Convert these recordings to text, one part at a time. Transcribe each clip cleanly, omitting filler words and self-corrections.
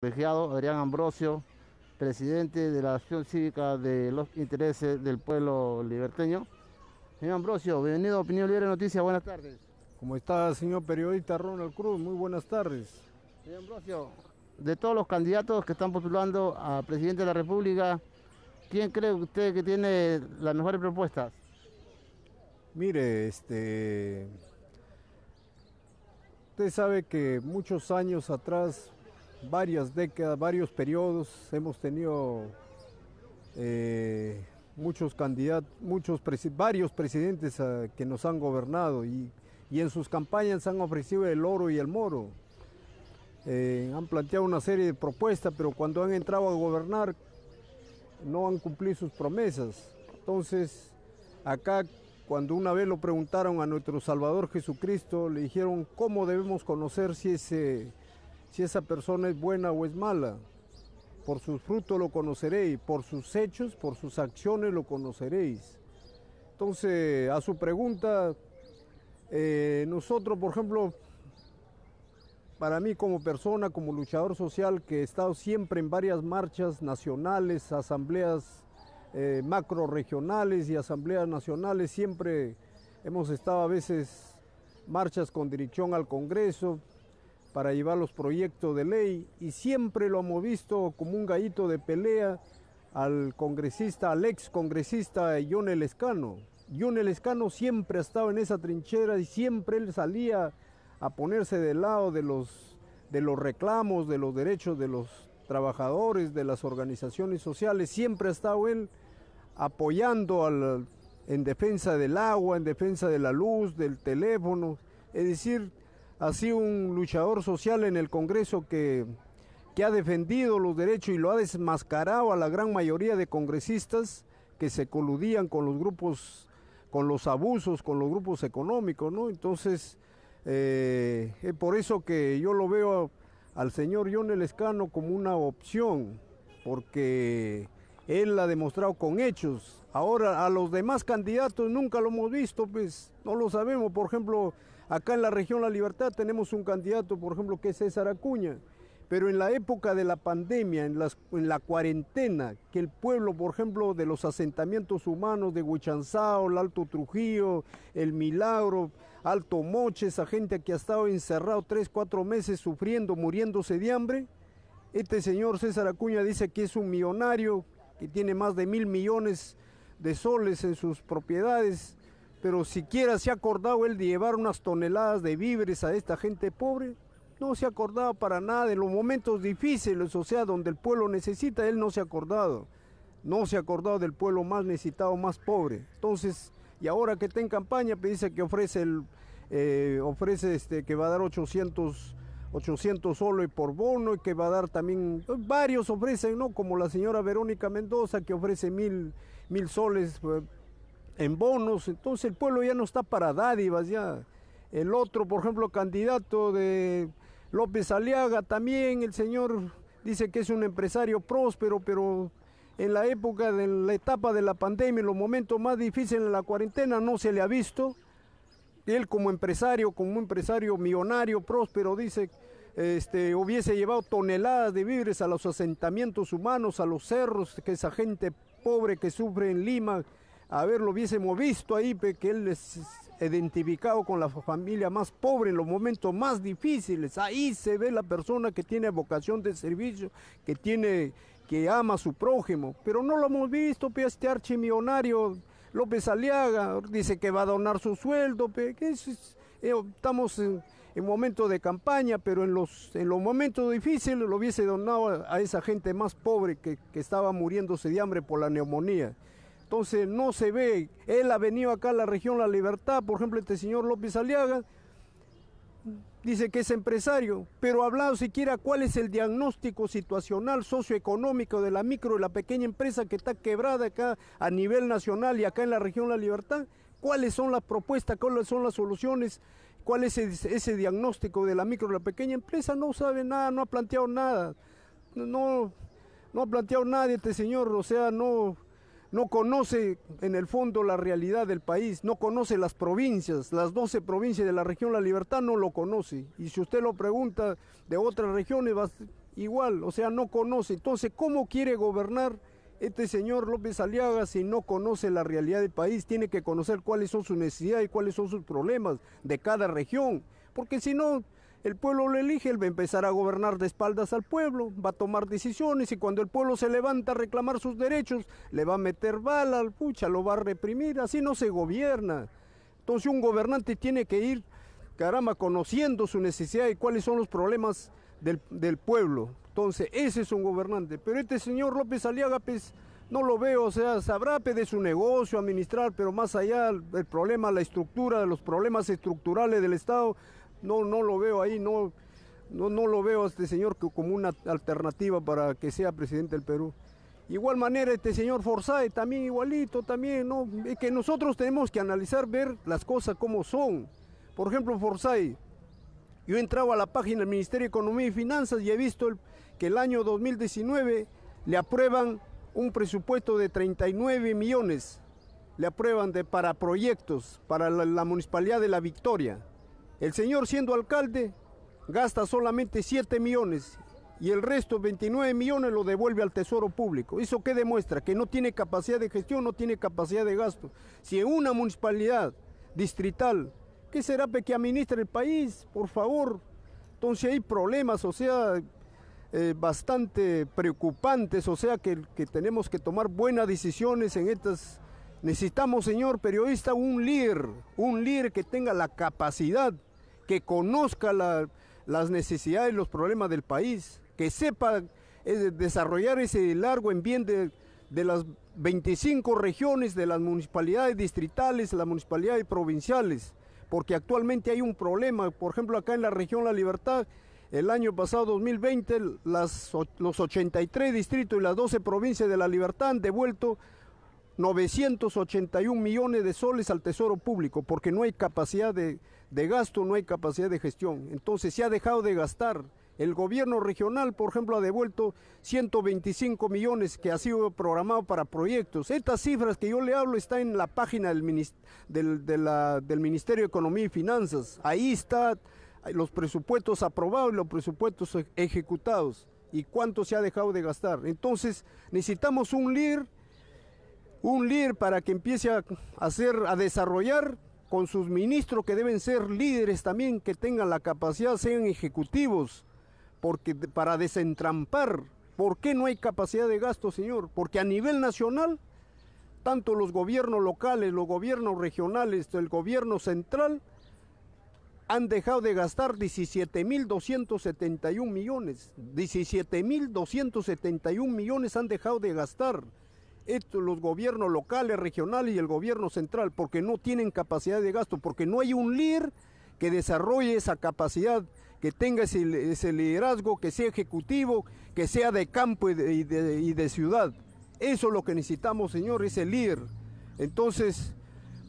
Colegiado Adrián Ambrosio, presidente de la Acción Cívica de los Intereses del Pueblo Liberteño. Señor Ambrosio, bienvenido a Opinión Libre Noticias, buenas tardes. ¿Cómo está, señor periodista Ronald Cruz? Muy buenas tardes. Señor Ambrosio, de todos los candidatos que están postulando a presidente de la República, ¿quién cree usted que tiene las mejores propuestas? Mire, usted sabe que muchos años atrás, varias décadas, varios periodos, hemos tenido muchos candidatos, varios presidentes que nos han gobernado y en sus campañas han ofrecido el oro y el moro. Han planteado una serie de propuestas, pero cuando han entrado a gobernar no han cumplido sus promesas. Entonces, acá, cuando una vez lo preguntaron a nuestro Salvador Jesucristo, le dijeron cómo debemos conocer si esa persona es buena o es mala. Por sus frutos lo conoceréis, por sus hechos, por sus acciones lo conoceréis. Entonces, a su pregunta, nosotros, por ejemplo, para mí como persona, como luchador social, que he estado siempre en varias marchas nacionales, asambleas macro regionales y asambleas nacionales, siempre hemos estado a veces marchas con dirección al Congreso para llevar los proyectos de ley y siempre lo hemos visto como un gallito de pelea al congresista, al ex congresista John Elezcano. John Elezcano siempre ha estado en esa trinchera y siempre él salía a ponerse del lado de los reclamos, de los derechos de los trabajadores, de las organizaciones sociales. Siempre ha estado él apoyando en defensa del agua, en defensa de la luz, del teléfono. Es decir, ha sido un luchador social en el Congreso que ha defendido los derechos y lo ha desmascarado a la gran mayoría de congresistas que se coludían con los grupos, con los abusos, con los grupos económicos, ¿no? Entonces, es por eso que yo lo veo al señor John Elezcano como una opción, porque él ha demostrado con hechos. Ahora, a los demás candidatos nunca lo hemos visto, pues no lo sabemos. Por ejemplo, acá en la región La Libertad tenemos un candidato, por ejemplo, que es César Acuña. Pero en la época de la pandemia, en la cuarentena, que el pueblo, por ejemplo, de los asentamientos humanos de Huichanzao, el Alto Trujillo, El Milagro, Alto Moche, esa gente que ha estado encerrado 3, 4 meses sufriendo, muriéndose de hambre, este señor César Acuña dice que es un millonario, que tiene más de 1.000 millones de soles en sus propiedades, pero siquiera se ha acordado él de llevar unas toneladas de víveres a esta gente pobre. No se ha acordado para nada en los momentos difíciles, o sea, donde el pueblo necesita, él no se ha acordado. No se ha acordado del pueblo más necesitado, más pobre. Entonces, y ahora que está en campaña, pues dice que ofrece que va a dar 800 soles por bono y que va a dar también, varios ofrecen, ¿no? Como la señora Verónica Mendoza, que ofrece 1.000 soles en bonos. Entonces el pueblo ya no está para dádivas, ya. El otro, por ejemplo, candidato de López Aliaga, también el señor dice que es un empresario próspero, pero en la época de la etapa de la pandemia, en los momentos más difíciles de la cuarentena, no se le ha visto. Él como un empresario millonario, próspero, dice, hubiese llevado toneladas de víveres a los asentamientos humanos, a los cerros, que esa gente pobre que sufre en Lima, a ver, lo hubiésemos visto ahí, que él es identificado con la familia más pobre en los momentos más difíciles. Ahí se ve la persona que tiene vocación de servicio, que ama a su prójimo. Pero no lo hemos visto, este archimillonario López Aliaga dice que va a donar su sueldo, estamos en momentos de campaña, pero en los momentos difíciles lo hubiese donado a esa gente más pobre que estaba muriéndose de hambre por la neumonía. Entonces no se ve. Él ha venido acá a la región La Libertad, por ejemplo, este señor López Aliaga, dice que es empresario, pero ha hablado siquiera cuál es el diagnóstico situacional, socioeconómico de la micro y la pequeña empresa que está quebrada acá a nivel nacional y acá en la región La Libertad. ¿Cuáles son las propuestas, cuáles son las soluciones, cuál es ese diagnóstico de la micro y la pequeña empresa? No sabe nada, no ha planteado nada, no ha planteado nada este señor, o sea, no conoce en el fondo la realidad del país, no conoce las provincias, las 12 provincias de la región La Libertad no lo conoce. Y si usted lo pregunta de otras regiones, igual, o sea, no conoce. Entonces, ¿cómo quiere gobernar este señor López Aliaga si no conoce la realidad del país? Tiene que conocer cuáles son sus necesidades y cuáles son sus problemas de cada región, porque si no, el pueblo lo elige, él va a empezar a gobernar de espaldas al pueblo, va a tomar decisiones y cuando el pueblo se levanta a reclamar sus derechos, le va a meter bala, pucha, lo va a reprimir, así no se gobierna. Entonces un gobernante tiene que ir, caramba, conociendo su necesidad y cuáles son los problemas del pueblo. Entonces ese es un gobernante, pero este señor López Aliaga, pues, no lo veo, o sea, sabrá de su negocio, administrar, pero más allá del problema, la estructura, los problemas estructurales del Estado, no lo veo ahí, no lo veo a este señor como una alternativa para que sea presidente del Perú. Igual manera este señor Forsyth también igualito, también, ¿no? Es que nosotros tenemos que analizar, ver las cosas como son. Por ejemplo, Forsyth, yo he entrado a la página del Ministerio de Economía y Finanzas y he visto que el año 2019 le aprueban un presupuesto de 39 millones, le aprueban para proyectos, para la Municipalidad de La Victoria. El señor, siendo alcalde, gasta solamente 7 millones y el resto, 29 millones, lo devuelve al Tesoro Público. ¿Eso qué demuestra? Que no tiene capacidad de gestión, no tiene capacidad de gasto. Si en una municipalidad distrital, ¿qué será que administra el país? Por favor. Entonces hay problemas, o sea, bastante preocupantes, o sea, que tenemos que tomar buenas decisiones en estas. Necesitamos, señor periodista, un líder que tenga la capacidad, que conozca las necesidades y los problemas del país, que sepa desarrollar ese largo en bien de las 25 regiones, de las municipalidades distritales, las municipalidades provinciales, porque actualmente hay un problema. Por ejemplo, acá en la región La Libertad, el año pasado, 2020, los 83 distritos y las 12 provincias de La Libertad han devuelto 981 millones de soles al Tesoro Público, porque no hay capacidad de gasto, no hay capacidad de gestión. Entonces se ha dejado de gastar. El gobierno regional, por ejemplo, ha devuelto 125 millones que ha sido programado para proyectos. Estas cifras que yo le hablo están en la página del Ministerio de Economía y Finanzas. Ahí están los presupuestos aprobados y los presupuestos ejecutados. Y cuánto se ha dejado de gastar. Entonces necesitamos un líder para que empiece a desarrollar con sus ministros, que deben ser líderes también, que tengan la capacidad, sean ejecutivos, porque para desentrampar. ¿Por qué no hay capacidad de gasto, señor? Porque a nivel nacional, tanto los gobiernos locales, los gobiernos regionales, el gobierno central, han dejado de gastar 17.271 millones. 17.271 millones han dejado de gastar. Los gobiernos locales, regionales y el gobierno central, porque no tienen capacidad de gasto, porque no hay un líder que desarrolle esa capacidad, que tenga ese liderazgo, que sea ejecutivo, que sea de campo y de ciudad. Eso es lo que necesitamos, señor, ese líder. Entonces,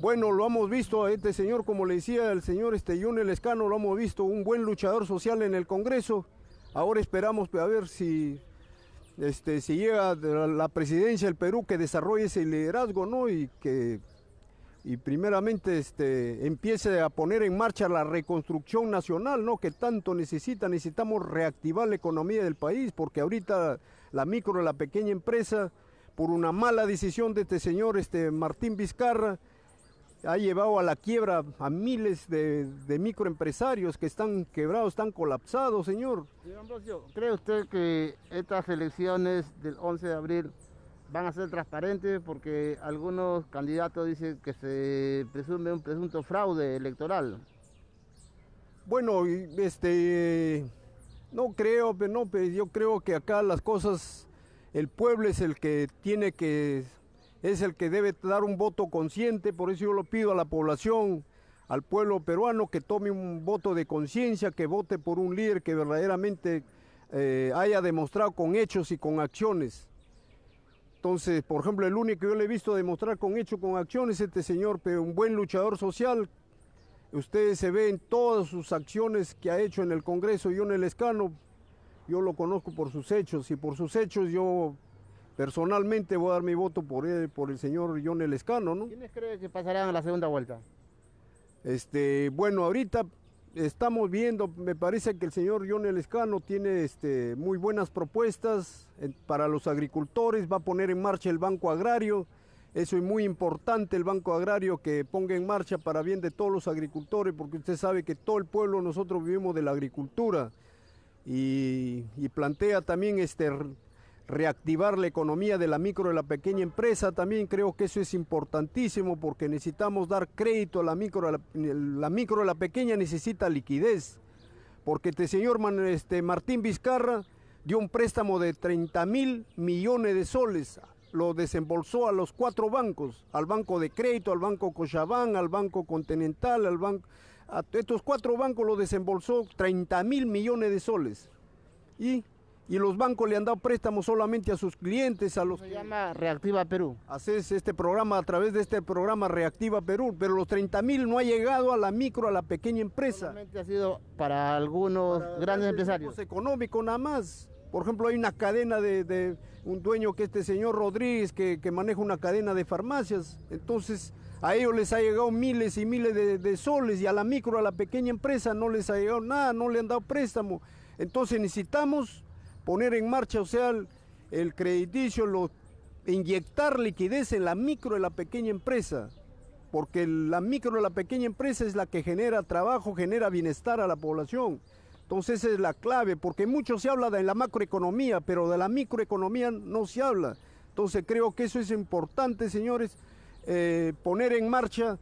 bueno, lo hemos visto a este señor, como le decía el señor Johnny Lescano, lo hemos visto, un buen luchador social en el Congreso. Ahora esperamos a ver si llega a la presidencia del Perú, que desarrolle ese liderazgo, ¿no? Y primeramente empiece a poner en marcha la reconstrucción nacional, ¿no? Que tanto necesitamos reactivar la economía del país, porque ahorita la micro y la pequeña empresa, por una mala decisión de este señor Martín Vizcarra, ha llevado a la quiebra a miles de microempresarios que están quebrados, están colapsados, señor. Señor Ambrosio, ¿cree usted que estas elecciones del 11 de abril van a ser transparentes? Porque algunos candidatos dicen que se presume un presunto fraude electoral. Bueno, no creo, pero yo creo que acá las cosas, el pueblo es el que es el que debe dar un voto consciente. Por eso yo lo pido a la población, al pueblo peruano, que tome un voto de conciencia, que vote por un líder que verdaderamente haya demostrado con hechos y con acciones. Entonces, por ejemplo, el único que yo le he visto demostrar con hechos, con acciones, este señor, pero un buen luchador social. Ustedes se ven todas sus acciones que ha hecho en el Congreso. Johnny Lescano, yo lo conozco por sus hechos, y por sus hechos yo personalmente voy a dar mi voto por él, por el señor Johnny Lescano, ¿no? ¿Quiénes creen que pasarán a la segunda vuelta? Bueno, ahorita estamos viendo, me parece que el señor Johnny Lescano tiene muy buenas propuestas para los agricultores, va a poner en marcha el Banco Agrario. Eso es muy importante, el Banco Agrario que ponga en marcha para bien de todos los agricultores, porque usted sabe que todo el pueblo nosotros vivimos de la agricultura y plantea también reactivar la economía de la micro y la pequeña empresa. También creo que eso es importantísimo porque necesitamos dar crédito a la micro y la pequeña necesita liquidez, porque este señor Martín Vizcarra dio un préstamo de 30.000 millones de soles. Lo desembolsó a los 4 bancos, al Banco de Crédito, al Banco Cochabamba, al Banco Continental, a estos 4 bancos lo desembolsó 30.000 millones de soles. Y los bancos le han dado préstamos solamente a sus clientes, a los Se llama Reactiva Perú. Haces este programa, a través de este programa Reactiva Perú, pero los 30.000 no ha llegado a la micro, a la pequeña empresa. Solamente ha sido para algunos grandes empresarios. Económico nada más. Por ejemplo, hay una cadena de un dueño que este señor Rodríguez, que maneja una cadena de farmacias. Entonces, a ellos les ha llegado miles y miles de soles, y a la micro, a la pequeña empresa no les ha llegado nada, no le han dado préstamo. Entonces necesitamos poner en marcha, o sea, el crediticio, inyectar liquidez en la micro y la pequeña empresa, porque la micro y la pequeña empresa es la que genera trabajo, genera bienestar a la población. Entonces esa es la clave, porque mucho se habla de la macroeconomía, pero de la microeconomía no se habla. Entonces creo que eso es importante, señores, poner en marcha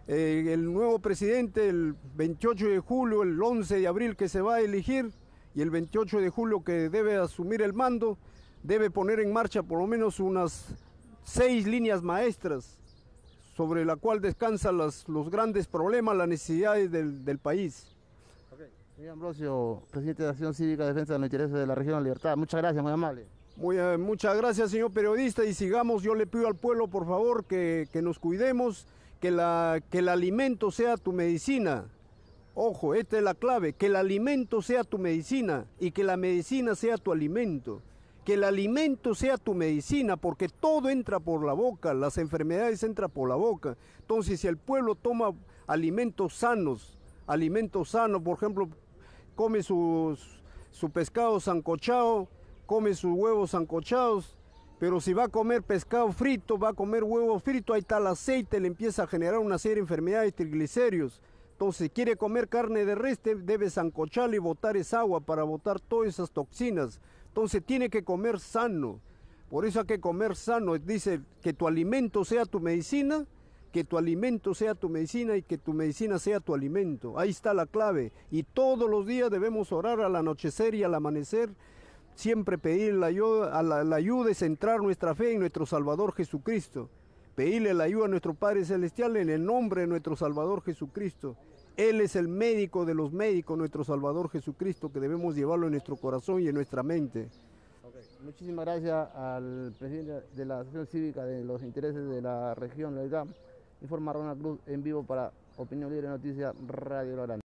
el nuevo presidente el 28 de julio, el 11 de abril que se va a elegir, y el 28 de julio que debe asumir el mando, debe poner en marcha por lo menos unas 6 líneas maestras sobre la cual descansan los grandes problemas, las necesidades del país. Señor Ambrosio, presidente de Acción Cívica Defensa de los Intereses de la Región de Libertad, muchas gracias, muy amable. Muchas gracias, señor periodista, y sigamos. Yo le pido al pueblo, por favor, que nos cuidemos, que el alimento sea tu medicina. Ojo, esta es la clave, que el alimento sea tu medicina y que la medicina sea tu alimento. Que el alimento sea tu medicina, porque todo entra por la boca, las enfermedades entran por la boca. Entonces, si el pueblo toma alimentos sanos, por ejemplo, come su pescado sancochado, come sus huevos sancochados, pero si va a comer pescado frito, va a comer huevo frito, ahí está el aceite, le empieza a generar una serie de enfermedades, triglicéridos. Entonces, si quiere comer carne de res, debe sancocharla y botar esa agua para botar todas esas toxinas. Entonces, tiene que comer sano. Por eso hay que comer sano. Dice que tu alimento sea tu medicina, que tu alimento sea tu medicina y que tu medicina sea tu alimento. Ahí está la clave. Y todos los días debemos orar al anochecer y al amanecer, siempre pedir la ayuda y centrar nuestra fe en nuestro Salvador Jesucristo. Pedirle la ayuda a nuestro Padre Celestial en el nombre de nuestro Salvador Jesucristo. Él es el médico de los médicos, nuestro Salvador Jesucristo, que debemos llevarlo en nuestro corazón y en nuestra mente. Muchísimas gracias al presidente de la Asociación Cívica de los Intereses de la Región de Libertad. Informa Ronald Cruz en vivo para Opinión Libre Noticias Radio Lorán.